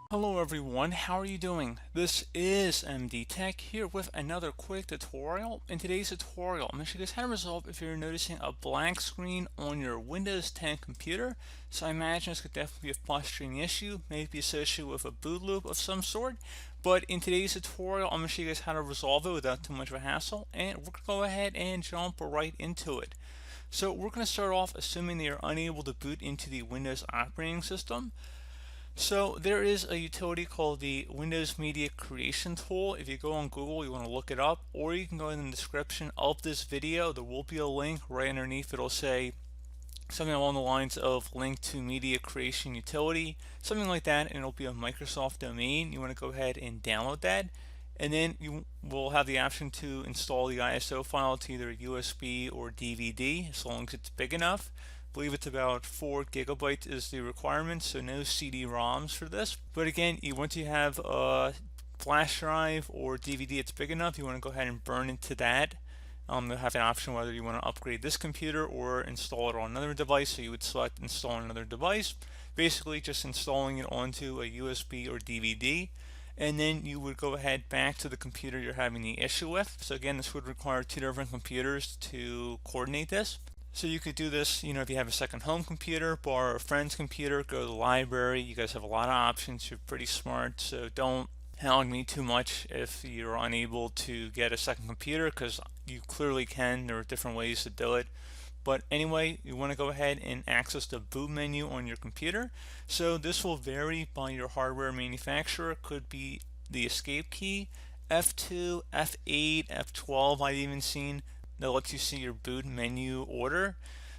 Hello everyone, how are you doing? This is MD Tech here with another quick tutorial. In today's tutorial, I'm going to show you guys how to resolve if you're noticing a blank screen on your Windows 10 computer. So I imagine this could definitely be a frustrating issue, maybe associated with a boot loop of some sort. But in today's tutorial, I'm going to show you guys how to resolve it without too much of a hassle, and we're going to go ahead and jump right into it. So we're going to start off assuming that you're unable to boot into the Windows operating system. So there is a utility called the Windows Media Creation Tool. If you go on Google, you want to look it up, or you can go in the description of this video. There will be a link right underneath. It'll say something along the lines of link to media creation utility, something like that, and it'll be a Microsoft domain. You want to go ahead and download that, and then you will have the option to install the ISO file to either USB or DVD as long as it's big enough. I believe it's about 4 gigabytes is the requirement, so no CD-ROMs for this. But again, once you have a flash drive or DVD it's big enough, you want to go ahead and burn into that. You'll have an option whether you want to upgrade this computer or install it on another device. So you would select install on another device, basically just installing it onto a USB or DVD. And then you would go ahead back to the computer you're having the issue with. So again, this would require 2 different computers to coordinate this. So you could do this, if you have a second home computer, borrow a friend's computer, go to the library. You guys have a lot of options. You're pretty smart, so don't hound me too much if you're unable to get a second computer, because you clearly can. There are different ways to do it. But anyway, you want to go ahead and access the boot menu on your computer. So this will vary by your hardware manufacturer. It could be the escape key, F2, F8, F12 I've even seen that lets you see your boot menu order.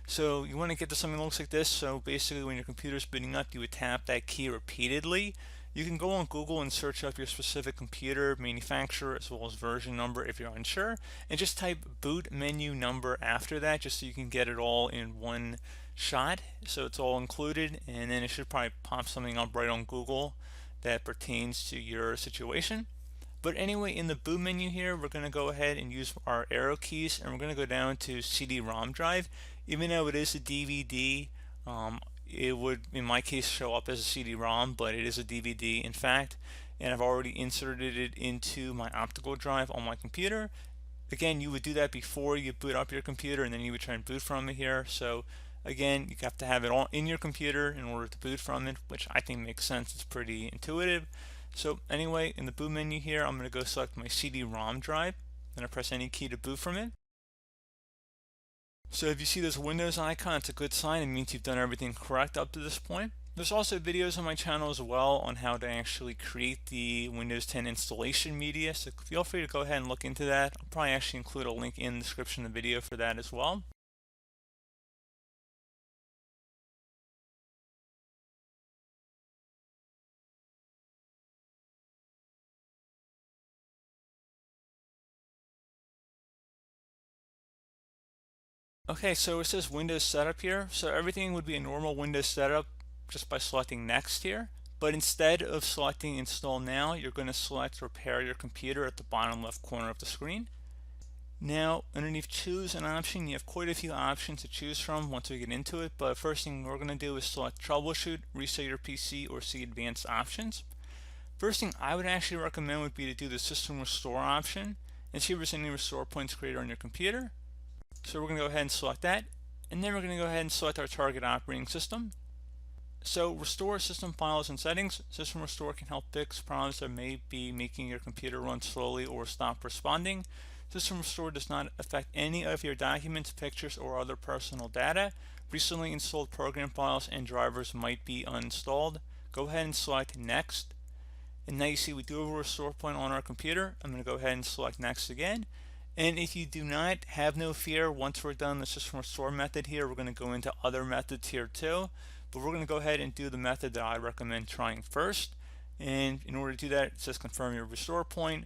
So you want to get to something that looks like this. So basically when your computer is booting up, you would tap that key repeatedly. You can go on Google and search up your specific computer manufacturer as well as version number if you're unsure, and just type boot menu number after that just so you can get it all in one shot. So it's all included, and then it should probably pop something up right on Google that pertains to your situation. But anyway, in the boot menu here, we're going to go ahead and use our arrow keys, and we're going to go down to CD-ROM drive. Even though it is a DVD, it would, in my case, show up as a CD-ROM, but it is a DVD, in fact, and I've already inserted it into my optical drive on my computer. Again, you would do that before you boot up your computer, and then you would try and boot from it here. So again, you have to have it all in your computer in order to boot from it, which I think makes sense. It's pretty intuitive. So anyway, in the boot menu here, I'm going to go select my CD-ROM drive, then I press any key to boot from it. So if you see this Windows icon, it's a good sign. It means you've done everything correct up to this point. There's also videos on my channel as well on how to actually create the Windows 10 installation media, so feel free to go ahead and look into that. I'll probably actually include a link in the description of the video for that as well. Okay, so it says Windows Setup here. So everything would be a normal Windows setup just by selecting Next here. But instead of selecting Install Now, you're going to select Repair Your Computer at the bottom left corner of the screen. Now, underneath Choose an option, you have quite a few options to choose from once we get into it. But first thing we're going to do is select Troubleshoot, Reset Your PC, or see Advanced Options. First thing I would actually recommend would be to do the System Restore option and see if there's any restore points created on your computer. So we're going to go ahead and select that, and then we're going to go ahead and select our target operating system. So restore system files and settings. System restore can help fix problems that may be making your computer run slowly or stop responding. System restore does not affect any of your documents, pictures, or other personal data. Recently installed program files and drivers might be uninstalled. Go ahead and select next. And now you see we do have a restore point on our computer. I'm going to go ahead and select next again. And if you do not, have no fear. Once we're done the system restore method here, we're going to go into other methods here too. But we're going to go ahead and do the method that I recommend trying first. And in order to do that, it says confirm your restore point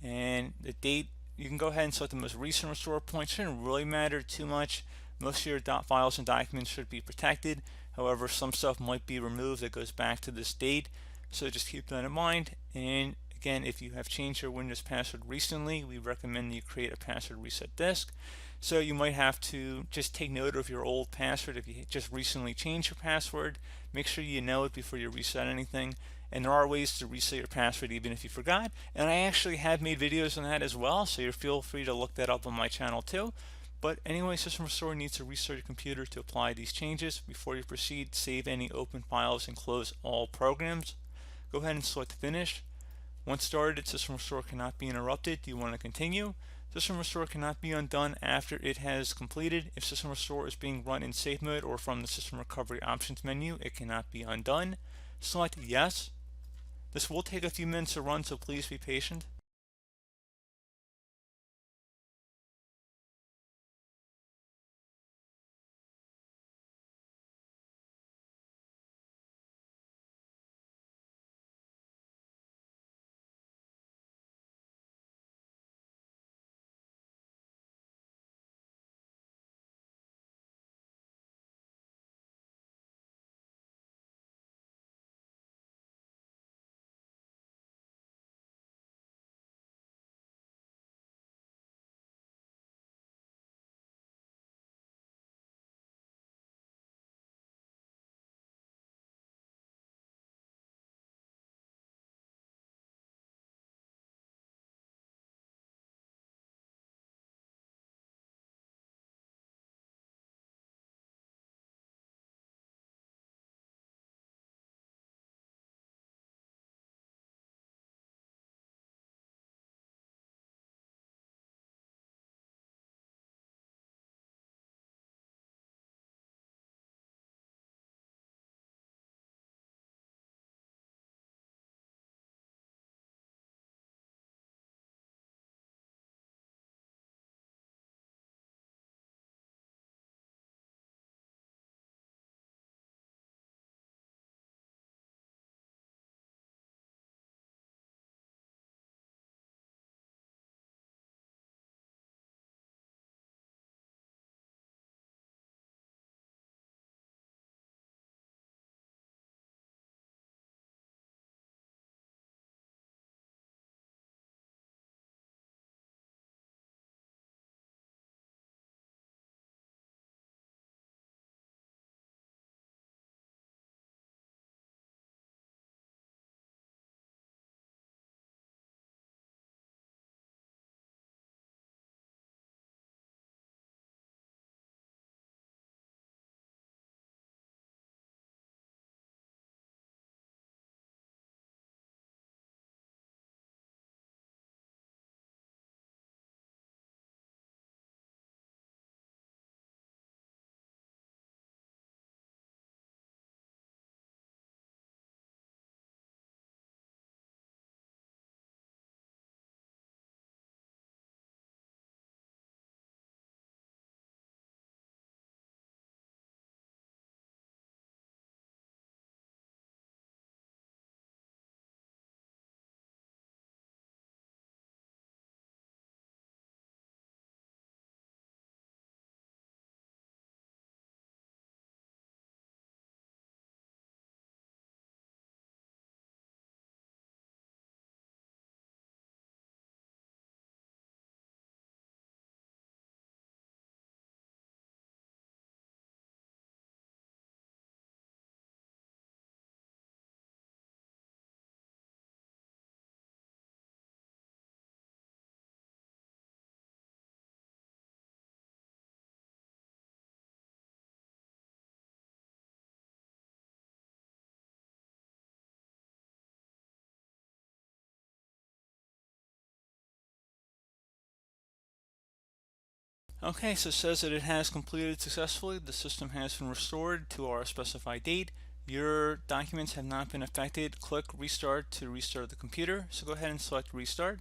and the date. You can go ahead and select the most recent restore point. It shouldn't really matter too much. Most of your files and documents should be protected. However, some stuff might be removed that goes back to this date. So just keep that in mind. And again, if you have changed your Windows password recently, we recommend you create a password reset disk. So you might have to just take note of your old password if you just recently changed your password. Make sure you know it before you reset anything. and there are ways to reset your password even if you forgot, and I actually have made videos on that as well, so you feel free to look that up on my channel too. But anyway, System Restore needs to restart your computer to apply these changes. Before you proceed, save any open files and close all programs. Go ahead and select Finish. Once started, System Restore cannot be interrupted. Do you want to continue? System Restore cannot be undone after it has completed. If System Restore is being run in safe mode or from the System Recovery Options menu, it cannot be undone. Select Yes. This will take a few minutes to run, so please be patient. Okay, so it says that it has completed successfully. The system has been restored to our specified date. Your documents have not been affected. Click Restart to restart the computer. So go ahead and select Restart.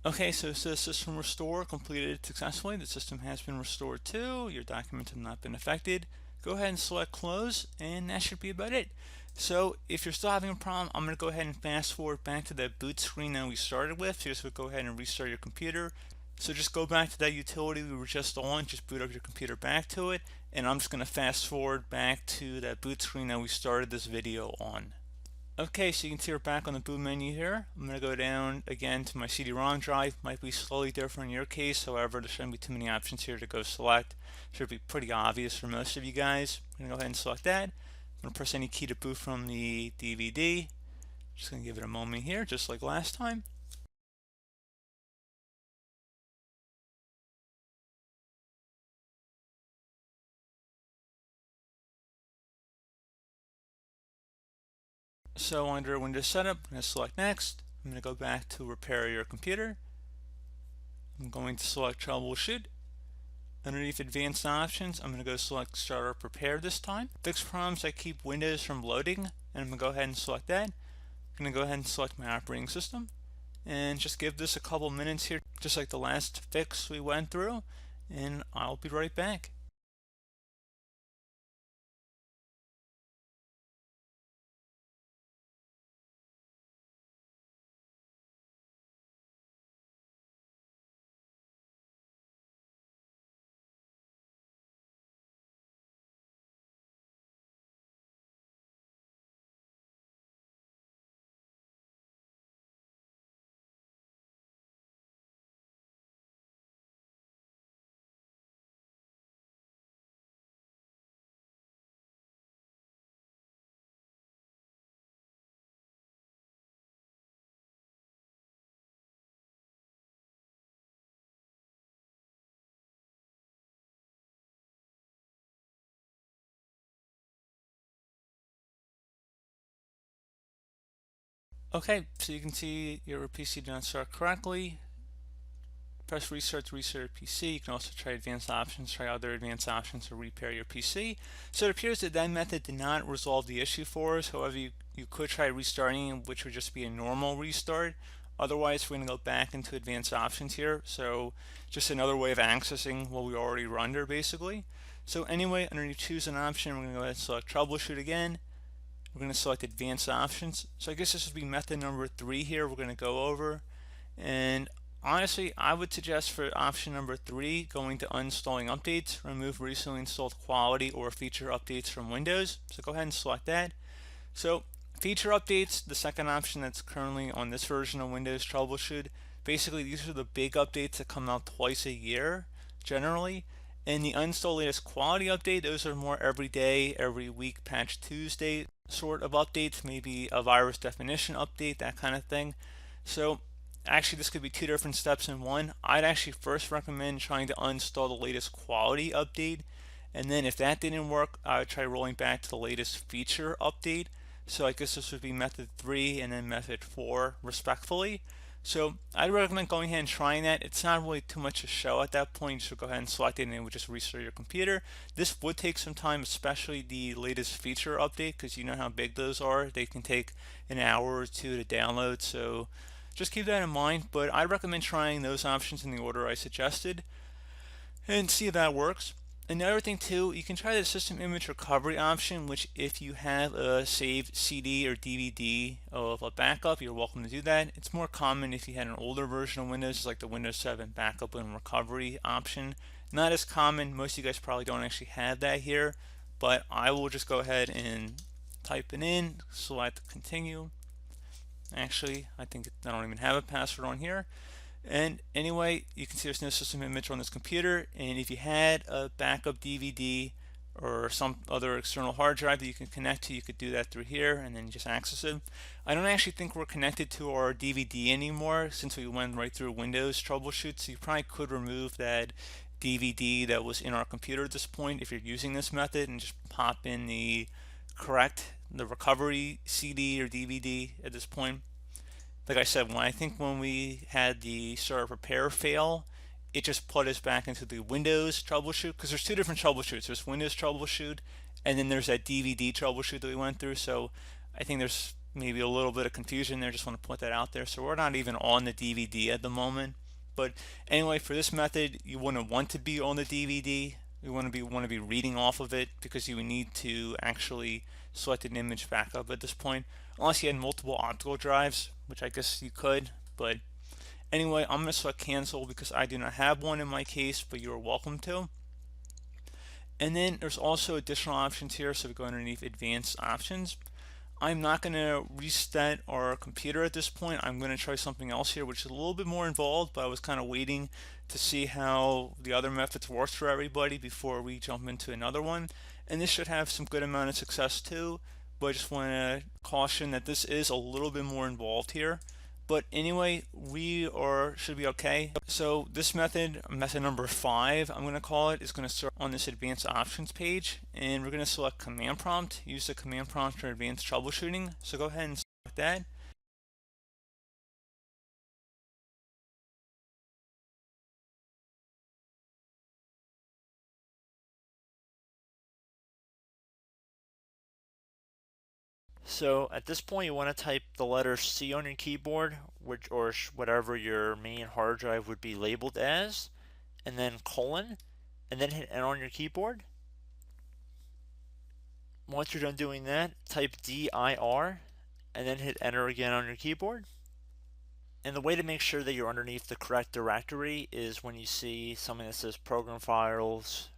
Okay, so it says system restore completed successfully. The system has been restored too. Your documents have not been affected. Go ahead and select close, and that should be about it. So if you're still having a problem, I'm going to go ahead and fast forward back to that boot screen that we started with. So just go ahead and restart your computer. So just go back to that utility we were just on, just boot up your computer back to it, and I'm just going to fast forward back to that boot screen that we started this video on. Okay, so you can see we're back on the boot menu here. I'm going to go down again to my CD-ROM drive. Might be slightly different in your case, however, there shouldn't be too many options here to go select. Should be pretty obvious for most of you guys. I'm going to go ahead and select that. I'm going to press any key to boot from the DVD. Just going to give it a moment here, just like last time. So under Windows Setup, I'm going to select Next. I'm going to go back to Repair Your Computer. I'm going to select Troubleshoot. Underneath Advanced Options, I'm going to go select Startup Repair this time. Fix problems that keep Windows from loading, and I'm going to go ahead and select that. I'm going to go ahead and select my operating system, and just give this a couple minutes here, just like the last fix we went through, and I'll be right back. Okay, so you can see your PC did not start correctly. Press restart to restart your PC. You can also try advanced options, try other advanced options to repair your PC. So it appears that method did not resolve the issue for us. However, you could try restarting, which would just be a normal restart. Otherwise, we're going to go back into advanced options here. So just another way of accessing what we already rendered basically. So anyway, underneath choose an option, we're going to go ahead and select troubleshoot again. We're going to select advanced options. So I guess this would be method number 3 here we're going to go over. And honestly, I would suggest for option number 3, going to uninstalling updates, remove recently installed quality or feature updates from Windows. So go ahead and select that. So feature updates, the second option that's currently on this version of Windows Troubleshoot, basically these are the big updates that come out twice a year generally. And the uninstall latest quality update, those are more every day, every week, patch Tuesday sort of updates, maybe a virus definition update, that kind of thing. So actually this could be 2 different steps in one. I'd actually first recommend trying to uninstall the latest quality update, and then if that didn't work, I would try rolling back to the latest feature update. So I guess this would be method 3 and then method 4 respectfully. So I'd recommend going ahead and trying that. It's not really too much to show at that point. So go ahead and select it and it would just restart your computer. This would take some time, especially the latest feature update, because you know how big those are. They can take an hour or two to download. So just keep that in mind. But I recommend trying those options in the order I suggested and see if that works. Another thing too, you can try the system image recovery option, which if you have a saved CD or DVD of a backup, you're welcome to do that. It's more common if you had an older version of Windows, like the Windows 7 backup and recovery option. Not as common, most of you guys probably don't actually have that here, but I will just go ahead and type it in, select continue. Actually, I think I don't even have a password on here. And anyway, you can see there's no system image on this computer, and if you had a backup DVD or some other external hard drive that you can connect to, you could do that through here and then just access it. I don't actually think we're connected to our DVD anymore since we went right through Windows Troubleshoot, so you probably could remove that DVD that was in our computer at this point if you're using this method and just pop in the recovery CD or DVD at this point. Like I said, when we had the startup repair fail, it just put us back into the Windows troubleshoot, because there's 2 different troubleshoots. There's Windows troubleshoot, and then there's that DVD troubleshoot that we went through. So I think there's maybe a little bit of confusion there. Just want to put that out there. So we're not even on the DVD at the moment. But anyway, for this method, you wouldn't want to be on the DVD. You want to be reading off of it because you would need to actually select an image backup at this point, unless you had multiple optical drives, which I guess you could. But anyway, I'm going to select cancel because I do not have one in my case, but you're welcome to. And then there's also additional options here. So we go underneath advanced options. I'm not going to reset our computer at this point. I'm going to try something else here, which is a little bit more involved, but I was kind of waiting to see how the other methods works for everybody before we jump into another one. And this should have some good amount of success too, but I just want to caution that this is a little bit more involved here. But anyway, should be okay. So this method number 5, I'm going to call it, is going to start on this advanced options page, and we're going to select command prompt. Use the command prompt for advanced troubleshooting. So go ahead and select that. So at this point, you want to type the letter C on your keyboard, or whatever your main hard drive would be labeled as, and then colon, and then hit enter on your keyboard. Once you're done doing that, type dir, and then hit enter again on your keyboard. And the way to make sure that you're underneath the correct directory is when you see something that says program files,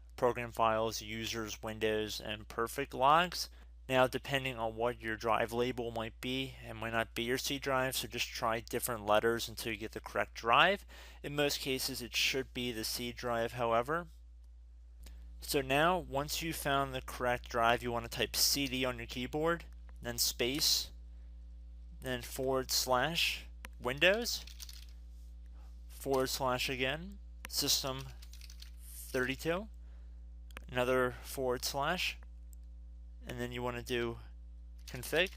users, windows, and perfect logs. Now, depending on what your drive label might be, it might not be your C drive, so just try different letters until you get the correct drive. In most cases, it should be the C drive, however. So now, once you found the correct drive, you want to type CD on your keyboard, then space, then / Windows, / again, System 32, another /, and then you want to do config,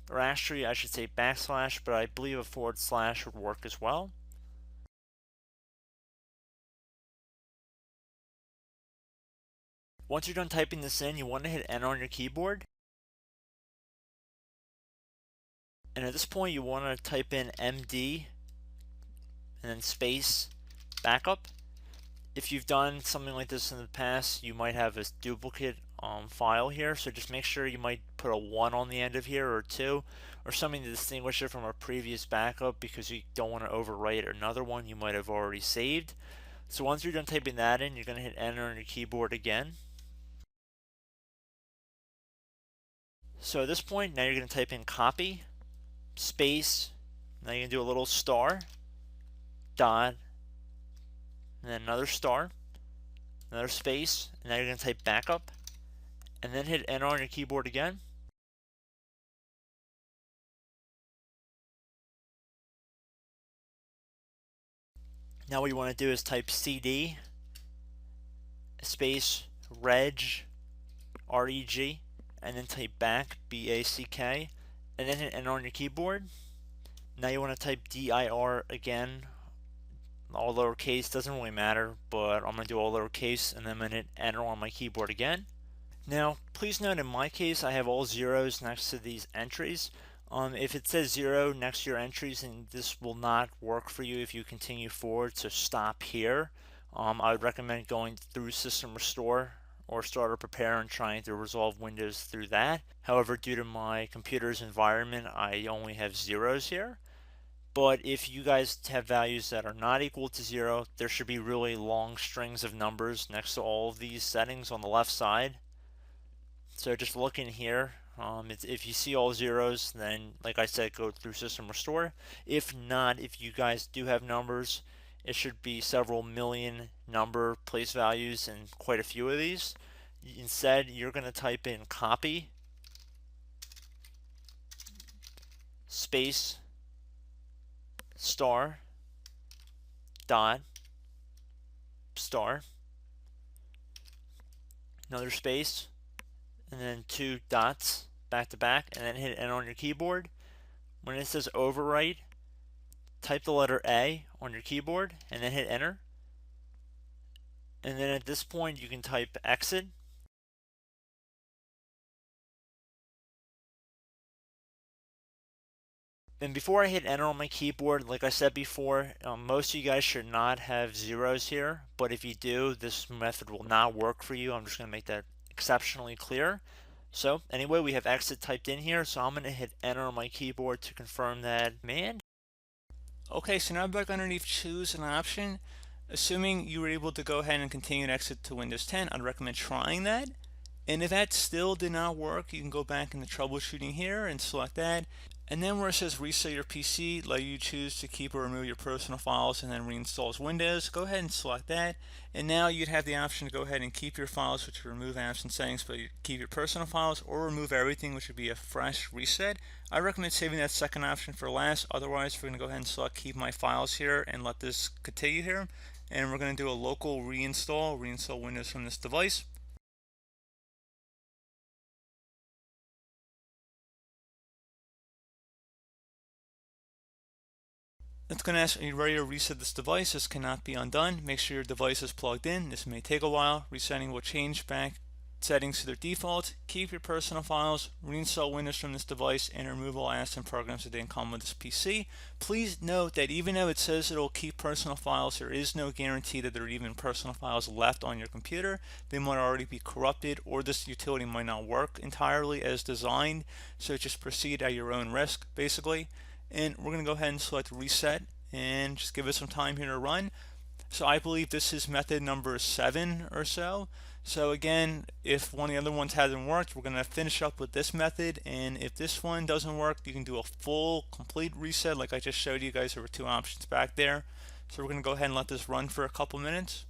or actually I should say /, but I believe a / would work as well. Once you're done typing this in, you want to hit enter on your keyboard. And at this point, you want to type in MD and then space backup. If you've done something like this in the past, you might have a duplicate file here, so just make sure you might put a 1 on the end of here, or 2, or something to distinguish it from a previous backup, because you don't want to overwrite another one you might have already saved. So once you're done typing that in, you're going to hit enter on your keyboard again. So at this point, now you're going to type in copy, space, now you're going to do a little star, dot, and then another star, another space, and now you're going to type backup, and then hit enter on your keyboard again. Now what you want to do is type CD space reg, REG, and then type back, BACK, and then hit enter on your keyboard. Now you want to type DIR again, all lowercase, doesn't really matter, but I'm going to do all lowercase, and then I'm going to hit enter on my keyboard again. Now, please note in my case, I have all zeros next to these entries. If it says 0 next to your entries, then this will not work for you if you continue forward, so stop here. I would recommend going through System Restore or Starter Prepare and trying to resolve Windows through that. However, due to my computer's environment, I only have zeros here. But if you guys have values that are not equal to 0, there should be really long strings of numbers next to all of these settings on the left side. So just look in here. If you see all zeros, then like I said, go through System Restore. If not, if you guys do have numbers, it should be several million number place values and quite a few of these. Instead, you're going to type in copy space star dot star, another space, and then 2 dots back to back, and then hit enter on your keyboard. When it says overwrite, type the letter A on your keyboard and then hit enter. And then at this point, you can type exit. And before I hit enter on my keyboard, like I said before, most of you guys should not have zeros here, but if you do, this method will not work for you. I'm just going to make that exceptionally clear. So anyway, we have exit typed in here, so I'm going to hit enter on my keyboard to confirm that command. Okay, so now back underneath choose an option. Assuming you were able to go ahead and continue to exit to Windows 10, I'd recommend trying that. And if that still did not work, you can go back into troubleshooting here and select that. And then where it says reset your PC, let you choose to keep or remove your personal files and then reinstalls Windows. Go ahead and select that. And now you'd have the option to go ahead and keep your files, which would remove apps and settings, but you keep your personal files, or remove everything, which would be a fresh reset. I recommend saving that second option for last. Otherwise, we're going to go ahead and select keep my files here and let this continue here. And we're going to do a local reinstall Windows from this device. It's going to ask, are you ready to reset this device? This cannot be undone. Make sure your device is plugged in. This may take a while. Resetting will change back settings to their default. Keep your personal files, reinstall Windows from this device, and remove all apps and programs that didn't come with this PC. Please note that even though it says it'll keep personal files, there is no guarantee that there are even personal files left on your computer. They might already be corrupted, or this utility might not work entirely as designed. So just proceed at your own risk, basically. And we're going to go ahead and select reset and just give it some time here to run. So I believe this is method number 7 or so. So again, if one of the other ones hasn't worked, we're going to finish up with this method. And if this one doesn't work, you can do a full complete reset like I just showed you guys. There were 2 options back there. So we're going to go ahead and let this run for a couple minutes.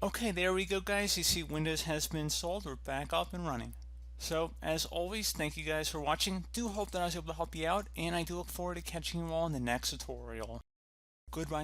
Okay, there we go, guys. You see Windows has been installed. We're back up and running. So, as always, thank you guys for watching. Do hope that I was able to help you out, and I do look forward to catching you all in the next tutorial. Goodbye.